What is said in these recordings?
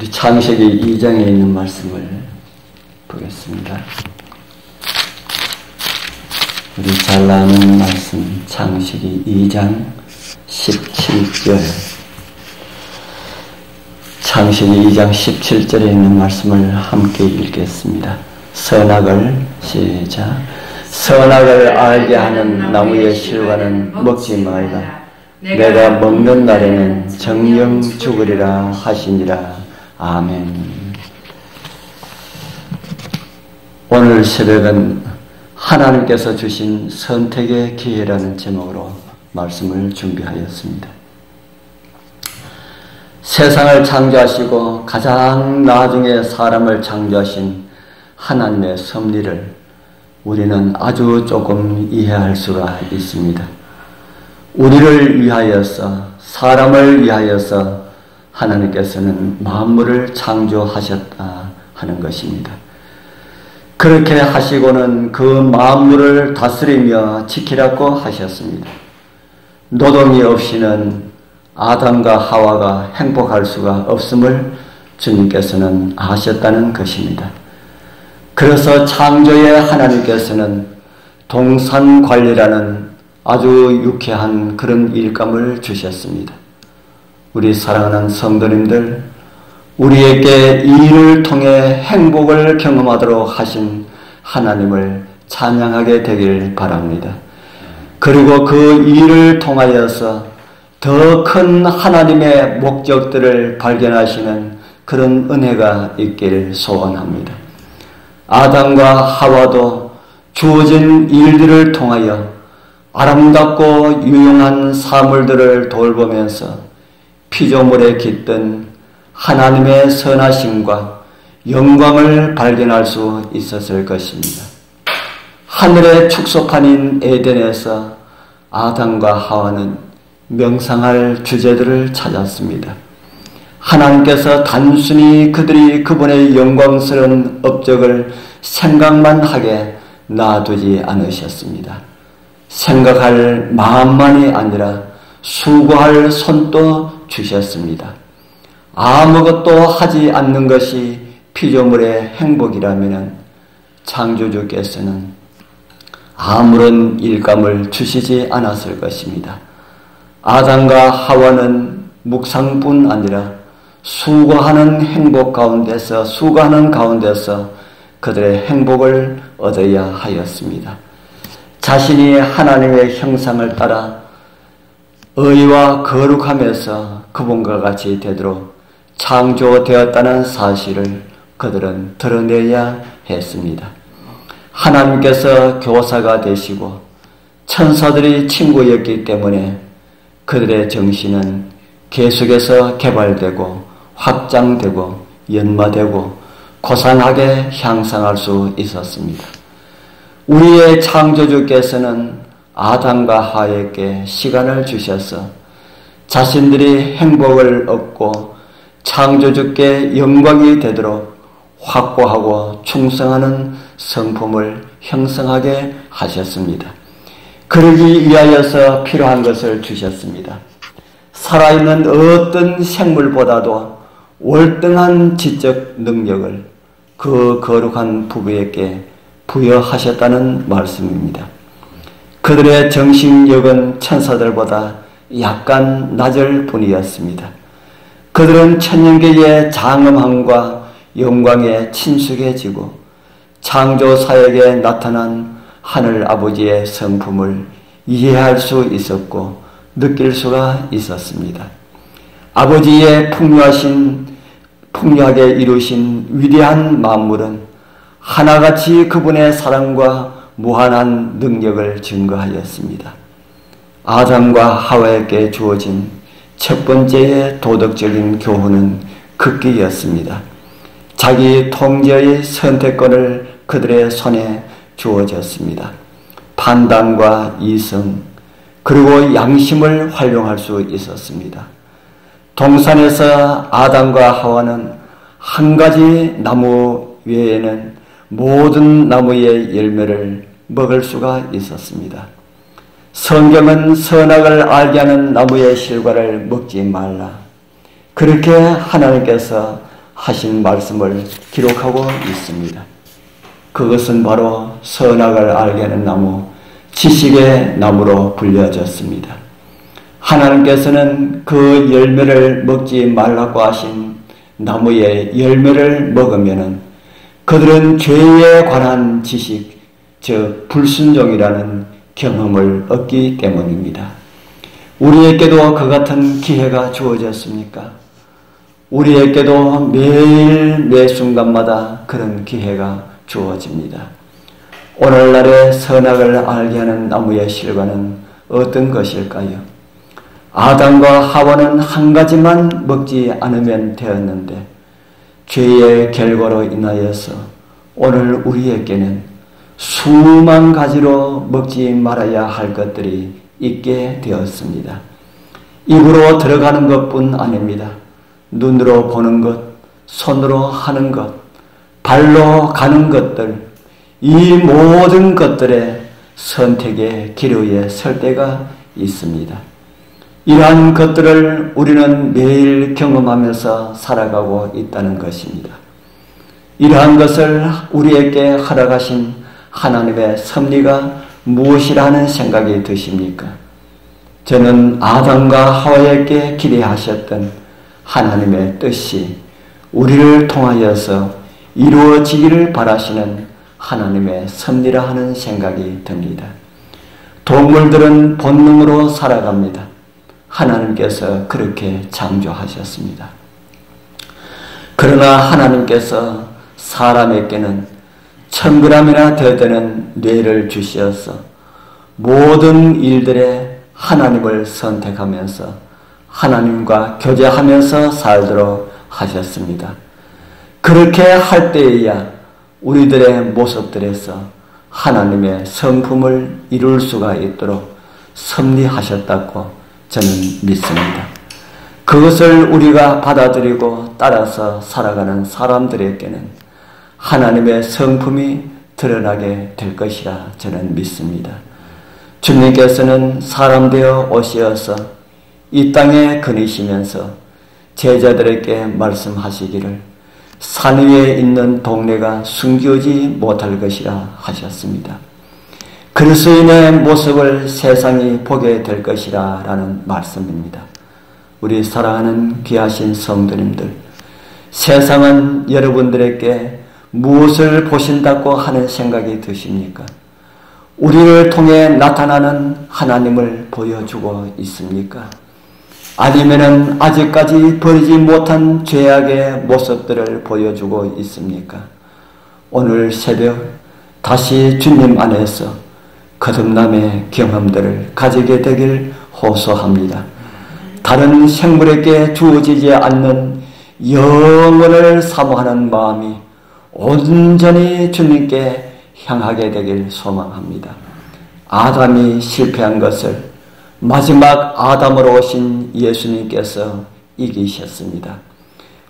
우리 창세기 2장에 있는 말씀을 보겠습니다. 우리 잘 아는 말씀, 창세기 2장 17절. 창세기 2장 17절에 있는 말씀을 함께 읽겠습니다. 선악을 시작. 선악을 알게 하는 나무의 실과는 먹지 말라. 내가 먹는 날에는 정령 죽으리라 하시니라. 아멘. 오늘 새벽은 하나님께서 주신 선택의 기회라는 제목으로 말씀을 준비하였습니다. 세상을 창조하시고 가장 나중에 사람을 창조하신 하나님의 섭리를 우리는 아주 조금 이해할 수가 있습니다. 우리를 위하여서, 사람을 위하여서 하나님께서는 만물을 창조하셨다 하는 것입니다. 그렇게 하시고는 그 만물을 다스리며 지키라고 하셨습니다. 노동이 없이는 아담과 하와가 행복할 수가 없음을 주님께서는 아셨다는 것입니다. 그래서 창조의 하나님께서는 동산관리라는 아주 유쾌한 그런 일감을 주셨습니다. 우리 사랑하는 성도님들, 우리에게 이 일을 통해 행복을 경험하도록 하신 하나님을 찬양하게 되길 바랍니다. 그리고 그 일을 통하여서 더 큰 하나님의 목적들을 발견하시는 그런 은혜가 있길 소원합니다. 아담과 하와도 주어진 일들을 통하여 아름답고 유용한 사물들을 돌보면서 피조물에 깃든 하나님의 선하심과 영광을 발견할 수 있었을 것입니다. 하늘의 축소판인 에덴에서 아담과 하와는 명상할 주제들을 찾았습니다. 하나님께서 단순히 그들이 그분의 영광스러운 업적을 생각만 하게 놔두지 않으셨습니다. 생각할 마음만이 아니라 수고할 손도 주셨습니다. 아무것도 하지 않는 것이 피조물의 행복이라면 창조주께서는 아무런 일감을 주시지 않았을 것입니다. 아담과 하와는 묵상뿐 아니라 수고하는 가운데서 그들의 행복을 얻어야 하였습니다. 자신이 하나님의 형상을 따라 의와 거룩함에서 그분과 같이 되도록 창조되었다는 사실을 그들은 드러내야 했습니다. 하나님께서 교사가 되시고 천사들이 친구였기 때문에 그들의 정신은 계속해서 개발되고 확장되고 연마되고 고상하게 향상할 수 있었습니다. 우리의 창조주께서는 아담과 하와에게 시간을 주셔서 자신들이 행복을 얻고 창조주께 영광이 되도록 확고하고 충성하는 성품을 형성하게 하셨습니다. 그러기 위하여서 필요한 것을 주셨습니다. 살아있는 어떤 생물보다도 월등한 지적 능력을 그 거룩한 부부에게 부여하셨다는 말씀입니다. 그들의 정신력은 천사들보다 약간 낮을 뿐이었습니다. 그들은 천년계의 장엄함과 영광에 친숙해지고 창조사역에 나타난 하늘 아버지의 성품을 이해할 수 있었고 느낄 수가 있었습니다. 아버지의 풍요하게 이루신 위대한 만물은 하나같이 그분의 사랑과 무한한 능력을 증거하였습니다. 아담과 하와에게 주어진 첫 번째의 도덕적인 교훈은 극기였습니다. 자기 통제의 선택권을 그들의 손에 주어졌습니다. 판단과 이성 그리고 양심을 활용할 수 있었습니다. 동산에서 아담과 하와는 한 가지 나무 외에는 모든 나무의 열매를 먹을 수가 있었습니다. 성경은 선악을 알게 하는 나무의 실과를 먹지 말라. 그렇게 하나님께서 하신 말씀을 기록하고 있습니다. 그것은 바로 선악을 알게 하는 나무, 지식의 나무로 불려졌습니다. 하나님께서는 그 열매를 먹지 말라고 하신 나무의 열매를 먹으면은 그들은 죄에 관한 지식, 즉 불순종이라는 경험을 얻기 때문입니다. 우리에게도 그 같은 기회가 주어졌습니까? 우리에게도 매일 매 순간마다 그런 기회가 주어집니다. 오늘날의 선악을 알게 하는 나무의 실과는 어떤 것일까요? 아담과 하와는 한 가지만 먹지 않으면 되었는데 죄의 결과로 인하여서 오늘 우리에게는 수만 가지로 먹지 말아야 할 것들이 있게 되었습니다. 입으로 들어가는 것뿐 아닙니다. 눈으로 보는 것, 손으로 하는 것, 발로 가는 것들, 이 모든 것들의 선택의 기로에 설 때가 있습니다. 이러한 것들을 우리는 매일 경험하면서 살아가고 있다는 것입니다. 이러한 것을 우리에게 허락하신 하나님의 섭리가 무엇이라는 생각이 드십니까? 저는 아담과 하와에게 기대하셨던 하나님의 뜻이 우리를 통하여서 이루어지기를 바라시는 하나님의 섭리라 하는 생각이 듭니다. 동물들은 본능으로 살아갑니다. 하나님께서 그렇게 창조하셨습니다. 그러나 하나님께서 사람에게는 1000g이나 더 되는 뇌를 주시어서 모든 일들에 하나님을 선택하면서 하나님과 교제하면서 살도록 하셨습니다. 그렇게 할 때에야 우리들의 모습들에서 하나님의 성품을 이룰 수가 있도록 섭리하셨다고 저는 믿습니다. 그것을 우리가 받아들이고 따라서 살아가는 사람들에게는 하나님의 성품이 드러나게 될 것이라 저는 믿습니다. 주님께서는 사람 되어 오시어서 이 땅에 거니시면서 제자들에게 말씀하시기를 산 위에 있는 동네가 숨기지 못할 것이라 하셨습니다. 그리스도인의 모습을 세상이 보게 될 것이라 라는 말씀입니다. 우리 사랑하는 귀하신 성도님들, 세상은 여러분들에게 무엇을 보신다고 하는 생각이 드십니까? 우리를 통해 나타나는 하나님을 보여주고 있습니까? 아니면은 아직까지 버리지 못한 죄악의 모습들을 보여주고 있습니까? 오늘 새벽 다시 주님 안에서 거듭남의 경험들을 가지게 되길 호소합니다. 다른 생물에게 주어지지 않는 영원을 사모하는 마음이 온전히 주님께 향하게 되길 소망합니다. 아담이 실패한 것을 마지막 아담으로 오신 예수님께서 이기셨습니다.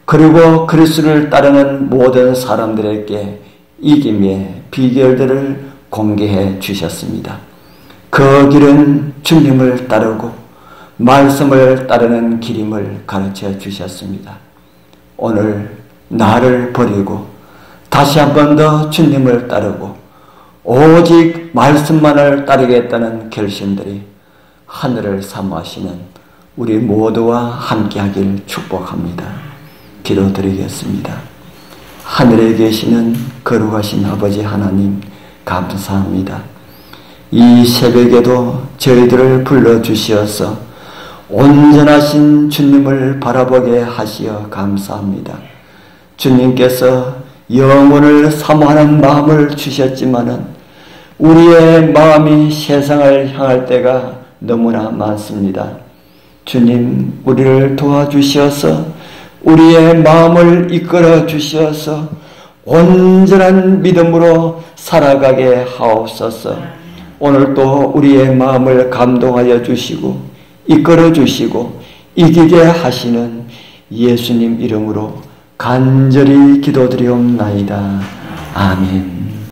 그리고 그리스도를 따르는 모든 사람들에게 이김의 비결들을 공개해 주셨습니다. 그 길은 주님을 따르고 말씀을 따르는 길임을 가르쳐 주셨습니다. 오늘 나를 버리고 다시 한 번 더 주님을 따르고 오직 말씀만을 따르겠다는 결심들이 하늘을 사모하시는 우리 모두와 함께하길 축복합니다. 기도드리겠습니다. 하늘에 계시는 거룩하신 아버지 하나님 감사합니다. 이 새벽에도 저희들을 불러주시어서 온전하신 주님을 바라보게 하시어 감사합니다. 주님께서 영혼을 사모하는 마음을 주셨지만은 우리의 마음이 세상을 향할 때가 너무나 많습니다. 주님, 우리를 도와주시어서 우리의 마음을 이끌어 주시어서 온전한 믿음으로 살아가게 하옵소서. 오늘도 우리의 마음을 감동하여 주시고 이끌어 주시고 이기게 하시는 예수님 이름으로 간절히 기도드리옵나이다. 아멘.